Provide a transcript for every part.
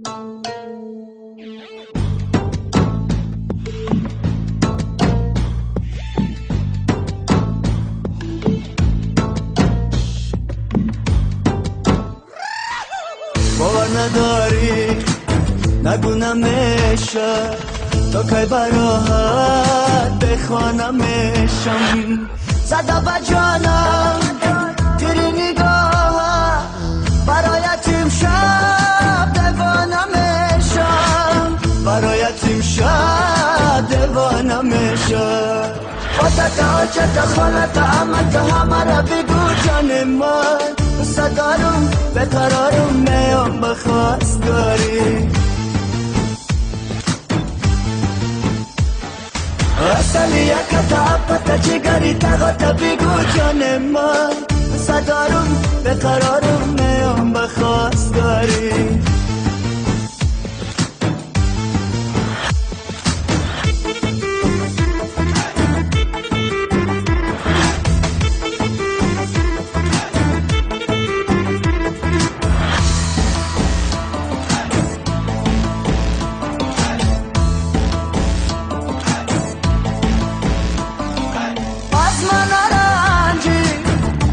باور نداری نگونمشم تا که براحت بخوانمشم زده با جانم تیری نگاه برایت امشب دیوانمشم برایت امشب دیوانمشم خودت حاجت خانت عمل که همه را بگو جان من دوست دارم بقرارم میام به خواستگاری اصلی یک تحبت جگری تغات بگو جان من دوست دارم بقرارم میام به خواستگاری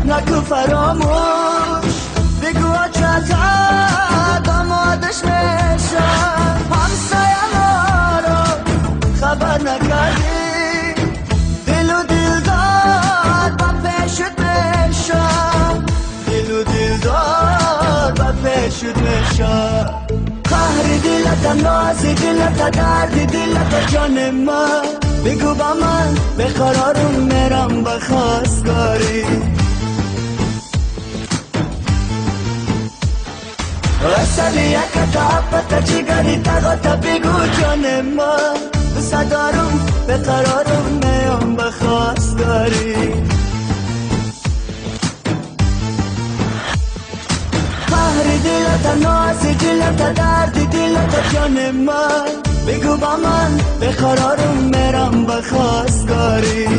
نگو فراموش بگو چطور دامادش میشم همسایه ما رو خبر نکردی دل و دلدار با پیشت میشم دل و دلدار با پیشت میشم قهر دلت ناز دلت درد دلت جان من بگو با من به قرارم میرم به خواستگاری اصلی یک تحبت جگری تغات بگو جان من دوست دارم به قرارم میام به خواستگاری قهر دلت ناز دلت درد دلت جان من بگو با من به قرارم میرم به خواستگاری